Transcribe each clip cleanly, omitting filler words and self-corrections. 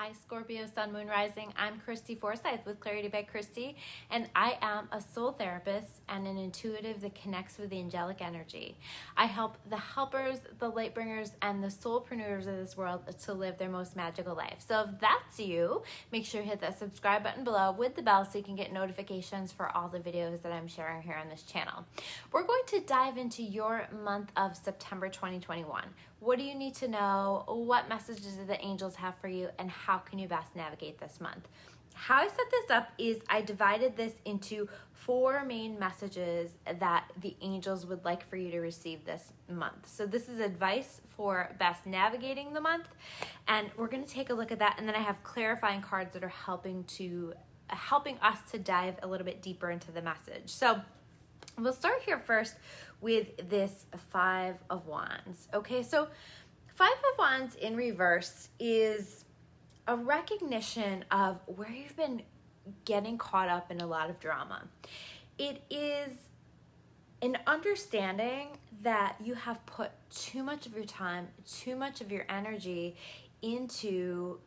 Hi Scorpio, Sun, Moon, Rising. I'm Christy Forsyth with Clarity by Christy, and I am a soul therapist and an intuitive that connects with the angelic energy. I help the helpers, the light bringers, and the soulpreneurs of this world to live their most magical life. So if that's you, make sure to hit that subscribe button below with the bell so you can get notifications for all the videos that I'm sharing here on this channel. We're going to dive into your month of September 2021. What do you need to know? What messages do the angels have for you? And how can you best navigate this month? How I set this up is I divided this into 4 main messages that the angels would like for you to receive this month. So this is advice for best navigating the month. And we're going to take a look at that. And then I have clarifying cards that are helping us to dive a little bit deeper into the message. So we'll start here first with this 5 of Wands. Okay, so 5 of Wands in reverse is a recognition of where you've been getting caught up in a lot of drama. It is an understanding that you have put too much of your time, too much of your energy into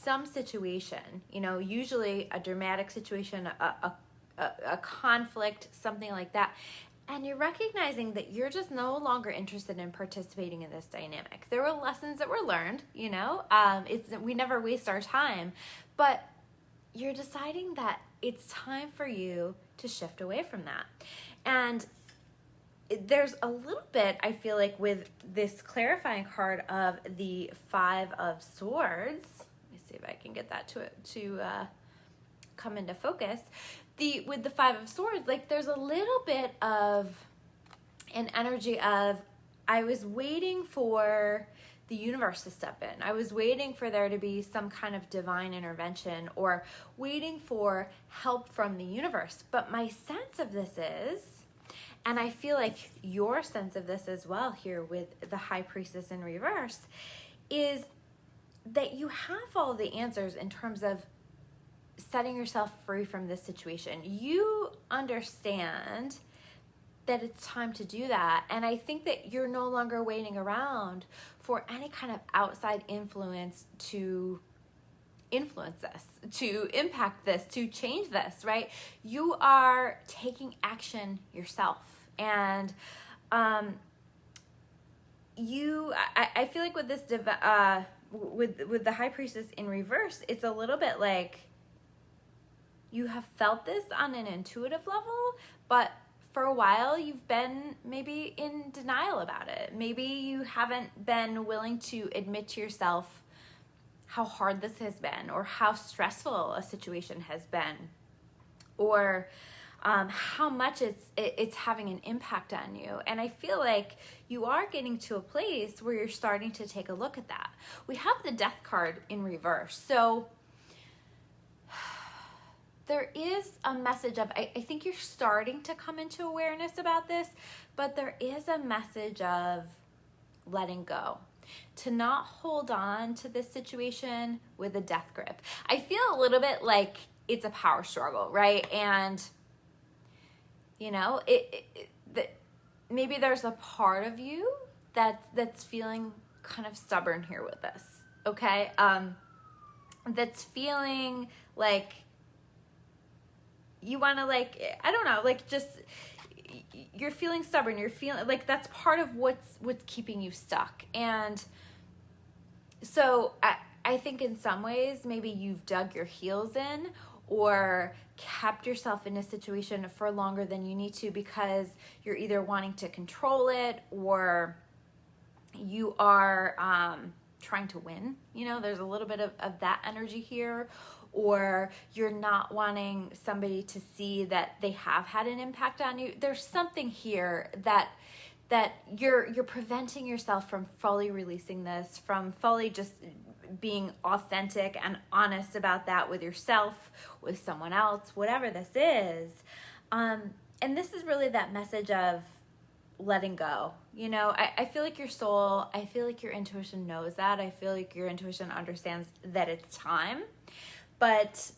some situation, usually a dramatic situation, a conflict, something like that. And you're recognizing that you're just no longer interested in participating in this dynamic. There were lessons that were learned, we never waste our time, but you're deciding that it's time for you to shift away from that. And there's a little bit, I feel like, with this clarifying card of the 5 of Swords. Let me see if I can get that to come into focus. With the 5 of Swords, like there's a little bit of an energy of, I was waiting for the universe to step in. I was waiting for there to be some kind of divine intervention or waiting for help from the universe. But my sense of this is, and I feel like your sense of this as well here with the High Priestess in reverse, is that you have all the answers in terms of setting yourself free from this situation. You understand that it's time to do that. And I think that you're no longer waiting around for any kind of outside influence to influence this, to impact this, to change this, right? You are taking action yourself. And I feel like with this with the High Priestess in reverse, it's a little bit like you have felt this on an intuitive level, but for a while you've been maybe in denial about it. Maybe you haven't been willing to admit to yourself how hard this has been, or how stressful a situation has been, or how much it's having an impact on you. And I feel like you are getting to a place where you're starting to take a look at that. We have the Death card in reverse. So there is a message of, I think you're starting to come into awareness about this, but there is a message of letting go, to not hold on to this situation with a death grip. I feel a little bit like it's a power struggle, right? And, maybe there's a part of you that's feeling kind of stubborn here with this, okay? That's feeling like you want to you're feeling stubborn. You're feeling like that's part of what's keeping you stuck. And so I think in some ways, maybe you've dug your heels in or kept yourself in a situation for longer than you need to because you're either wanting to control it or you are trying to win. There's a little bit of that energy here. Or you're not wanting somebody to see that they have had an impact on you. There's something here that you're preventing yourself from fully releasing this, from fully just being authentic and honest about that with yourself, with someone else, whatever this is. And this is really that message of letting go. I feel like your soul, I feel like your intuition knows that. I feel like your intuition understands that it's time. But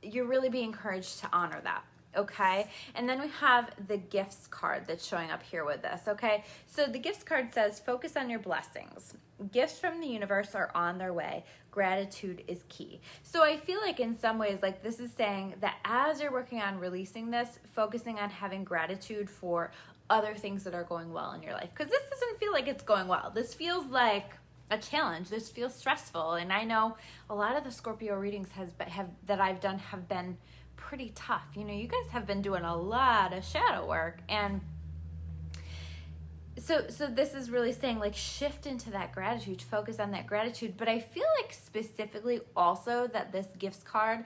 you're really being encouraged to honor that, okay? And then we have the gifts card that's showing up here with this, okay? So the gifts card says, focus on your blessings. Gifts from the universe are on their way. Gratitude is key. So I feel like in some ways, like this is saying that as you're working on releasing this, focusing on having gratitude for other things that are going well in your life. Because this doesn't feel like it's going well. This feels like a challenge. This feels stressful. And I know a lot of the Scorpio readings that I've done have been pretty tough. You know, you guys have been doing a lot of shadow work, and so this is really saying, like, shift into that gratitude, focus on that gratitude. But I feel like specifically also that this gifts card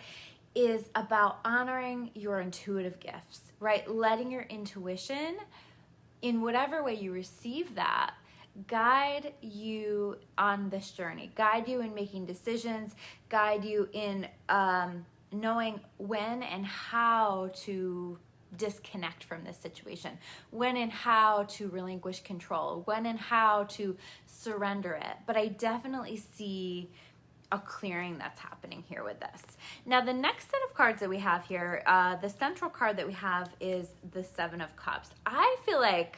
is about honoring your intuitive gifts, right? Letting your intuition, in whatever way you receive that, guide you on this journey, guide you in making decisions, guide you in knowing when and how to disconnect from this situation, when and how to relinquish control, when and how to surrender it. But I definitely see a clearing that's happening here with this. Now, the next set of cards that we have here, the central card that we have is the Seven of Cups. I feel like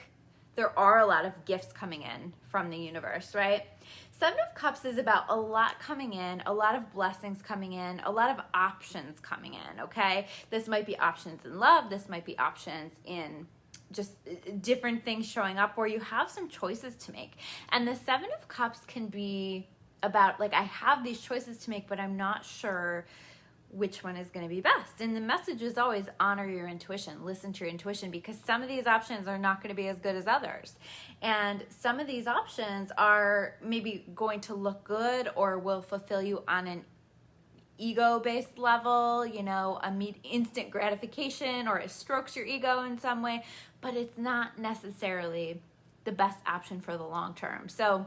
there are a lot of gifts coming in from the universe, right? Seven of Cups is about a lot coming in, a lot of blessings coming in, a lot of options coming in, okay? This might be options in love. This might be options in just different things showing up where you have some choices to make. And the Seven of Cups can be about, like, I have these choices to make, but I'm not sure which one is going to be best. And the message is always honor your intuition, listen to your intuition, because some of these options are not going to be as good as others. And some of these options are maybe going to look good or will fulfill you on an ego-based level, you know, instant gratification, or it strokes your ego in some way, but it's not necessarily the best option for the long term. So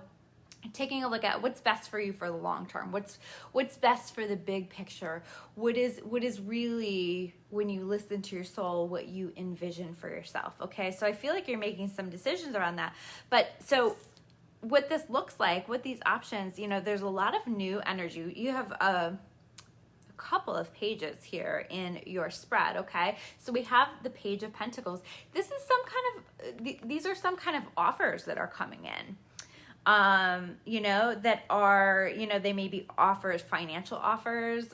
taking a look at what's best for you for the long term, what's best for the big picture, what is really, when you listen to your soul, what you envision for yourself. Okay, so I feel like you're making some decisions around that. But so what this looks like, what these options, you know, there's a lot of new energy. You have a couple of pages here in your spread. Okay, so we have the Page of Pentacles. This is these are some kind of offers that are coming in. You know, that are, you know, they may be offers, financial offers,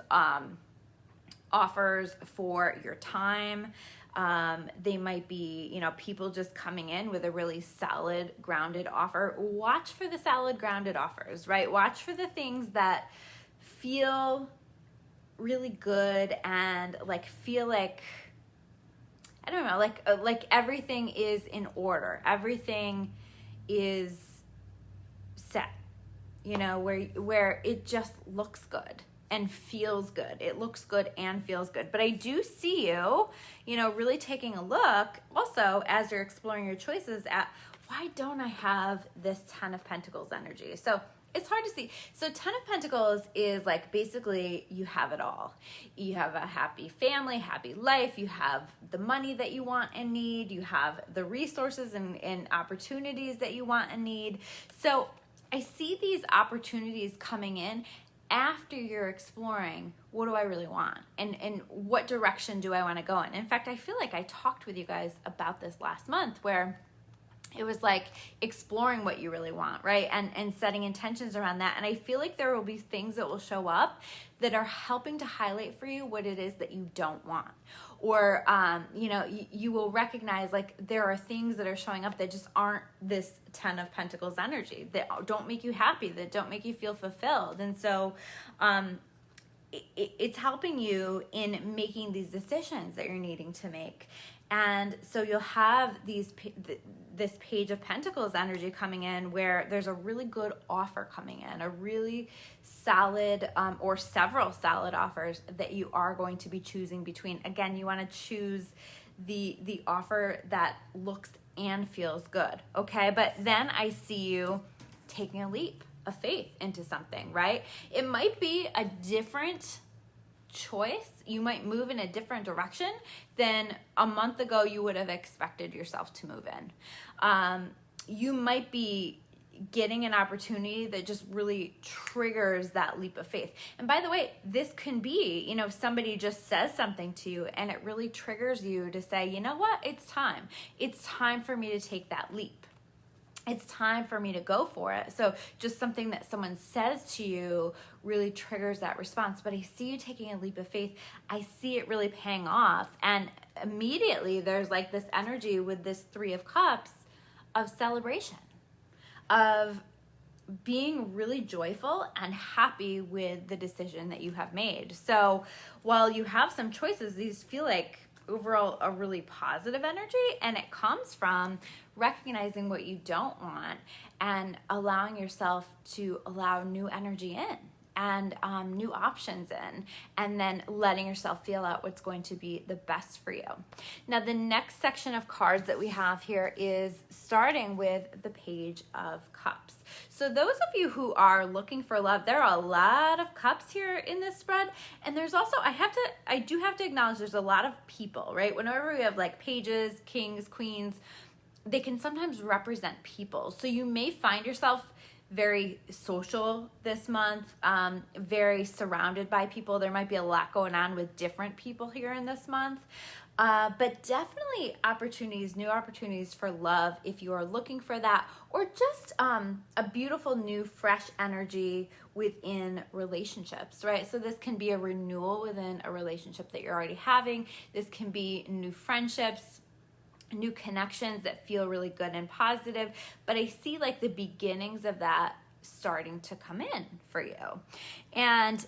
offers for your time. They might be, you know, people just coming in with a really solid, grounded offer. Watch for the solid, grounded offers, right? Watch for the things that feel really good and feel like, I don't know, like everything is in order. Everything is set, you know, where it just looks good and feels good. It looks good and feels good. But I do see you, you know, really taking a look also as you're exploring your choices at, why don't I have this Ten of Pentacles energy? So it's hard to see. So Ten of Pentacles is like, basically you have it all. You have a happy family, happy life. You have the money that you want and need. You have the resources and opportunities that you want and need. So I see these opportunities coming in after you're exploring, what do I really want? And what direction do I want to go in? In fact, I feel like I talked with you guys about this last month, where it was like exploring what you really want, right? And setting intentions around that. And I feel like there will be things that will show up that are helping to highlight for you what it is that you don't want. Or, you know, you will recognize, like, there are things that are showing up that just aren't this Ten of Pentacles energy, that don't make you happy, that don't make you feel fulfilled. And so it's helping you in making these decisions that you're needing to make. And so you'll have this Page of Pentacles energy coming in, where there's a really good offer coming in, a really solid or several solid offers that you are going to be choosing between. Again, you want to choose the offer that looks and feels good, okay? But then I see you taking a leap of faith into something, right? It might be a different choice. You might move in a different direction than a month ago you would have expected yourself to move in. You might be getting an opportunity that just really triggers that leap of faith. And by the way, this can be, somebody just says something to you and it really triggers you to say, you know what, it's time. It's time for me to take that leap. It's time for me to go for it. So just something that someone says to you really triggers that response. But I see you taking a leap of faith. I see it really paying off. And immediately there's like this energy with this Three of Cups of celebration, of being really joyful and happy with the decision that you have made. So while you have some choices, these feel like overall a really positive energy, and it comes from recognizing what you don't want and allowing yourself to allow new energy in and new options in, and then letting yourself feel out what's going to be the best for you. Now, the next section of cards that we have here is starting with the Page of Cups. So those of you who are looking for love, there are a lot of cups here in this spread. And there's also, I do have to acknowledge there's a lot of people, right? Whenever we have like pages, kings, queens, they can sometimes represent people. So you may find yourself very social this month, very surrounded by people. There might be a lot going on with different people here in this month. But definitely new opportunities for love if you are looking for that, or just a beautiful new fresh energy within relationships, right? So this can be a renewal within a relationship that you're already having. This can be new friendships, new connections that feel really good and positive. But I see like the beginnings of that starting to come in for you. And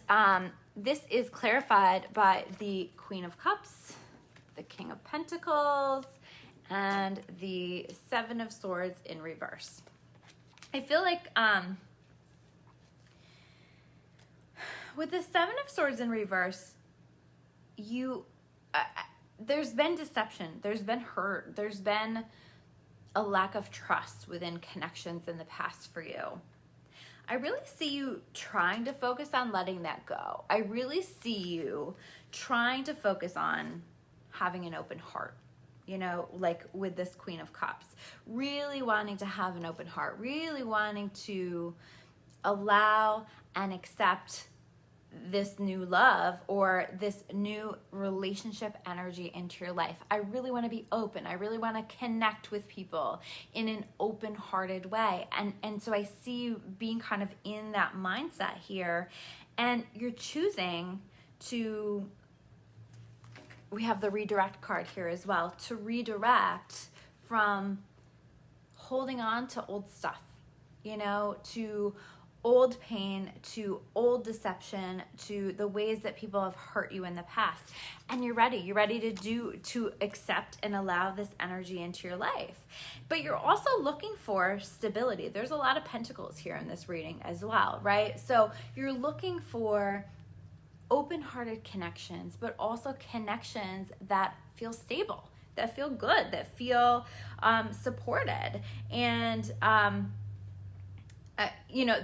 this is clarified by the Queen of Cups, the King of Pentacles, and the Seven of Swords in reverse. I feel like with the Seven of Swords in reverse, there's been deception, there's been hurt, there's been a lack of trust within connections in the past for you. I really see you trying to focus on letting that go. I really see you trying to focus on having an open heart, like with this Queen of Cups, really wanting to have an open heart, really wanting to allow and accept this new love or this new relationship energy into your life. I really want to be open. I really want to connect with people in an open-hearted way. And so I see you being kind of in that mindset here, and you're choosing to, we have the redirect card here as well, to redirect from holding on to old stuff, to old pain, to old deception, to the ways that people have hurt you in the past. And you're ready to accept and allow this energy into your life. But you're also looking for stability. There's a lot of pentacles here in this reading as well, right? So you're looking for open-hearted connections, but also connections that feel stable, that feel good, that feel supported. And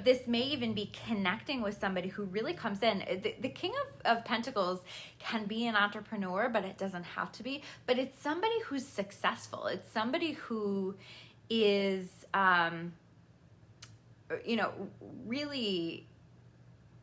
this may even be connecting with somebody who really comes in. The King of Pentacles can be an entrepreneur, but it doesn't have to be. But it's somebody who's successful. It's somebody who is, really,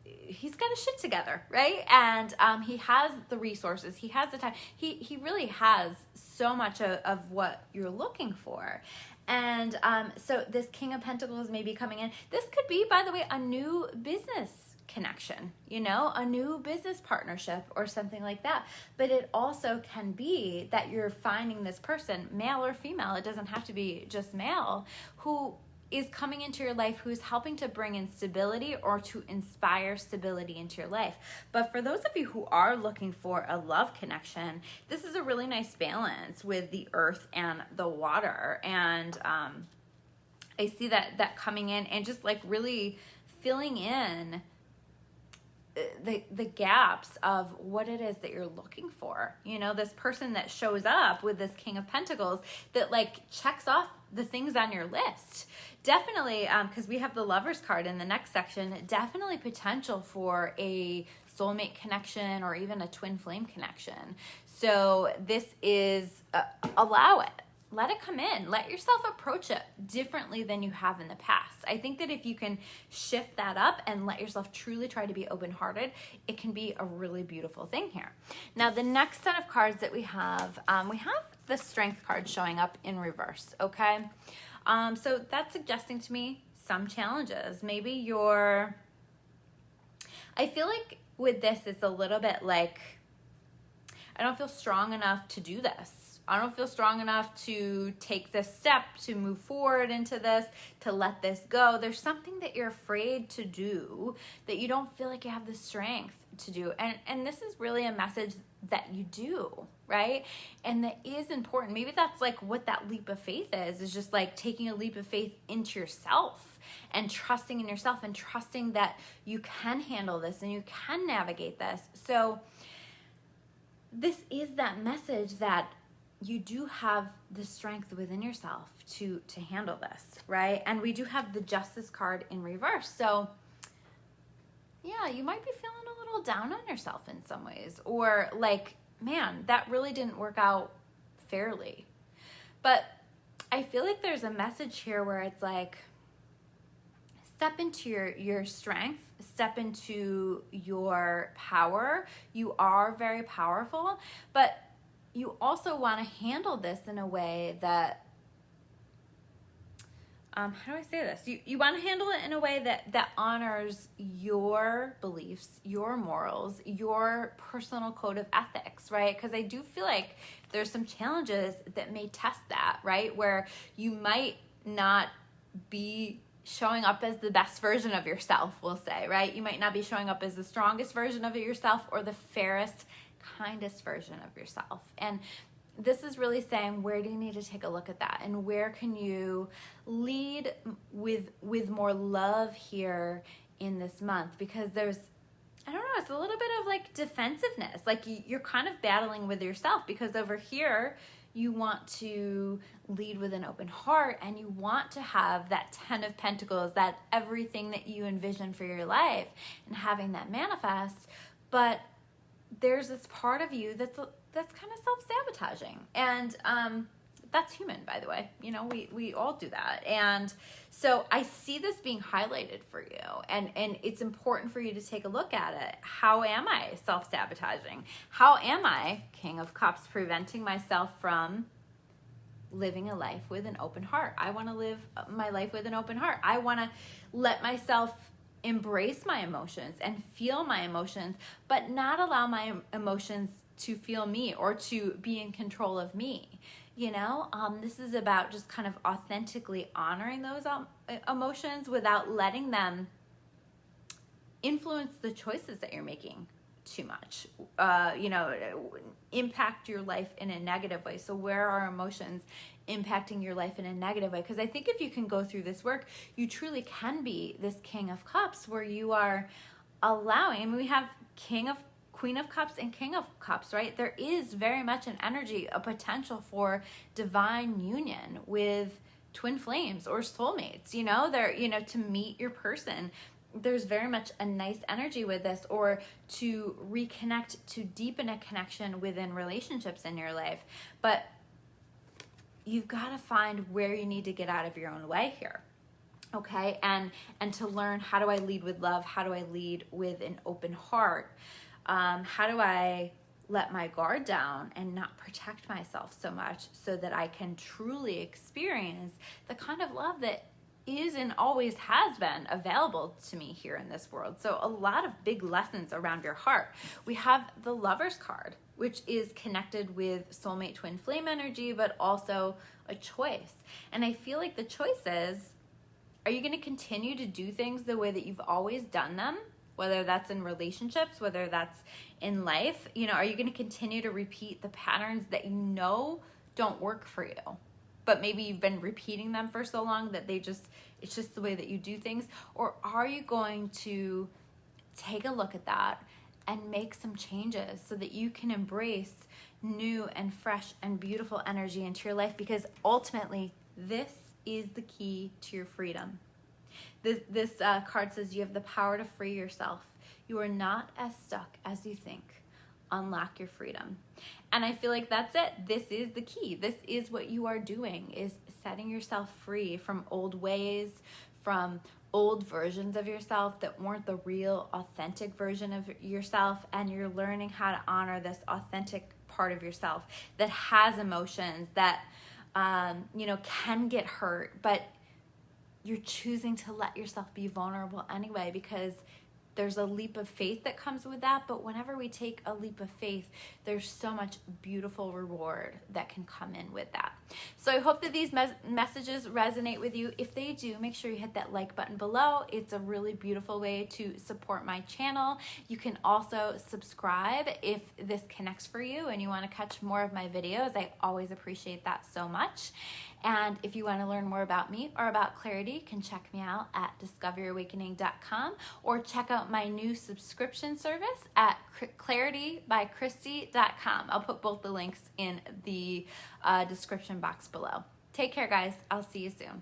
he's got his shit together, right? And he has the resources. He has the time. He really has so much of what you're looking for. And so this King of Pentacles may be coming in. This could be, by the way, a new business connection, a new business partnership or something like that. But it also can be that you're finding this person, male or female, it doesn't have to be just male, who is coming into your life, who's helping to bring in stability or to inspire stability into your life. But for those of you who are looking for a love connection, this is a really nice balance with the earth and the water. And I see that coming in and just like really filling in the gaps of what it is that you're looking for. This person that shows up with this King of Pentacles that like checks off the things on your list. Definitely, because we have the Lovers card in the next section, definitely potential for a soulmate connection or even a twin flame connection. So this is, allow it. let it come in. Let yourself approach it differently than you have in the past. I think that if you can shift that up and let yourself truly try to be open-hearted, it can be a really beautiful thing here. Now, the next set of cards that we have the Strength card showing up in reverse, okay? So that's suggesting to me some challenges. Maybe I feel like with this, it's a little bit like, I don't feel strong enough to do this. I don't feel strong enough to take this step, to move forward into this, to let this go. There's something that you're afraid to do that you don't feel like you have the strength to do. And this is really a message that you do, right? And that is important. Maybe that's like what that leap of faith is just like taking a leap of faith into yourself and trusting in yourself and trusting that you can handle this and you can navigate this. So this is that message that you do have the strength within yourself to handle this, right? And we do have the Justice card in reverse. So yeah, you might be feeling a little down on yourself in some ways, or like, man, that really didn't work out fairly. But I feel like there's a message here where it's like, step into your strength, step into your power. You are very powerful, but you also want to handle this in a way that, how do I say this? You want to handle it in a way that honors your beliefs, your morals, your personal code of ethics, right? Because I do feel like there's some challenges that may test that, right? Where you might not be showing up as the best version of yourself, we'll say, right? You might not be showing up as the strongest version of yourself or the fairest, kindest version of yourself. And this is really saying, where do you need to take a look at that? And where can you lead with more love here in this month? Because there's, I don't know, it's a little bit of like defensiveness. Like you're kind of battling with yourself, because over here, you want to lead with an open heart and you want to have that 10 of Pentacles, that everything that you envision for your life and having that manifest. But there's this part of you that's kind of self-sabotaging. And that's human, by the way. You know, we all do that. And so I see this being highlighted for you. And it's important for you to take a look at it. How am I self-sabotaging? How am I, King of Cups, preventing myself from living a life with an open heart? I want to live my life with an open heart. I want to let myself embrace my emotions and feel my emotions, but not allow my emotions to feel me or to be in control of me. You know, this is about just kind of authentically honoring those emotions without letting them influence the choices that you're making too much, impact your life in a negative way. So where are emotions impacting your life in a negative way? Because I think if you can go through this work, you truly can be this King of Cups, where you are allowing, I mean, we have Queen of Cups and King of Cups, right? There is very much an energy, a potential for divine union with twin flames or soulmates, to meet your person. There's very much a nice energy with this, or to reconnect, to deepen a connection within relationships in your life. But you've got to find where you need to get out of your own way here. Okay. And to learn, how do I lead with love? How do I lead with an open heart? How do I let my guard down and not protect myself so much so that I can truly experience the kind of love that is and always has been available to me here in this world? So a lot of big lessons around your heart. We have the Lovers card, which is connected with soulmate twin flame energy, but also a choice. And I feel like the choice is, are you going to continue to do things the way that you've always done them? Whether that's in relationships, whether that's in life, are you going to continue to repeat the patterns that you know don't work for you? But maybe you've been repeating them for so long that it's just the way that you do things? Or are you going to take a look at that and make some changes so that you can embrace new and fresh and beautiful energy into your life? Because ultimately, this is the key to your freedom. This card says you have the power to free yourself. You are not as stuck as you think. unlock your freedom. And I feel like that's it. This is the key. This is what you are doing, is setting yourself free from old ways, from old versions of yourself that weren't the real authentic version of yourself, and you're learning how to honor this authentic part of yourself that has emotions, that can get hurt, but you're choosing to let yourself be vulnerable anyway, because there's a leap of faith that comes with that. But whenever we take a leap of faith, there's so much beautiful reward that can come in with that. So I hope that these messages resonate with you. If they do, make sure you hit that like button below. It's a really beautiful way to support my channel. You can also subscribe if this connects for you and you want to catch more of my videos. I always appreciate that so much. And if you want to learn more about me or about clarity, you can check me out at discoverawakening.com, or check out my new subscription service at claritybychristy.com. I'll put both the links in the description box below. Take care, guys. I'll see you soon.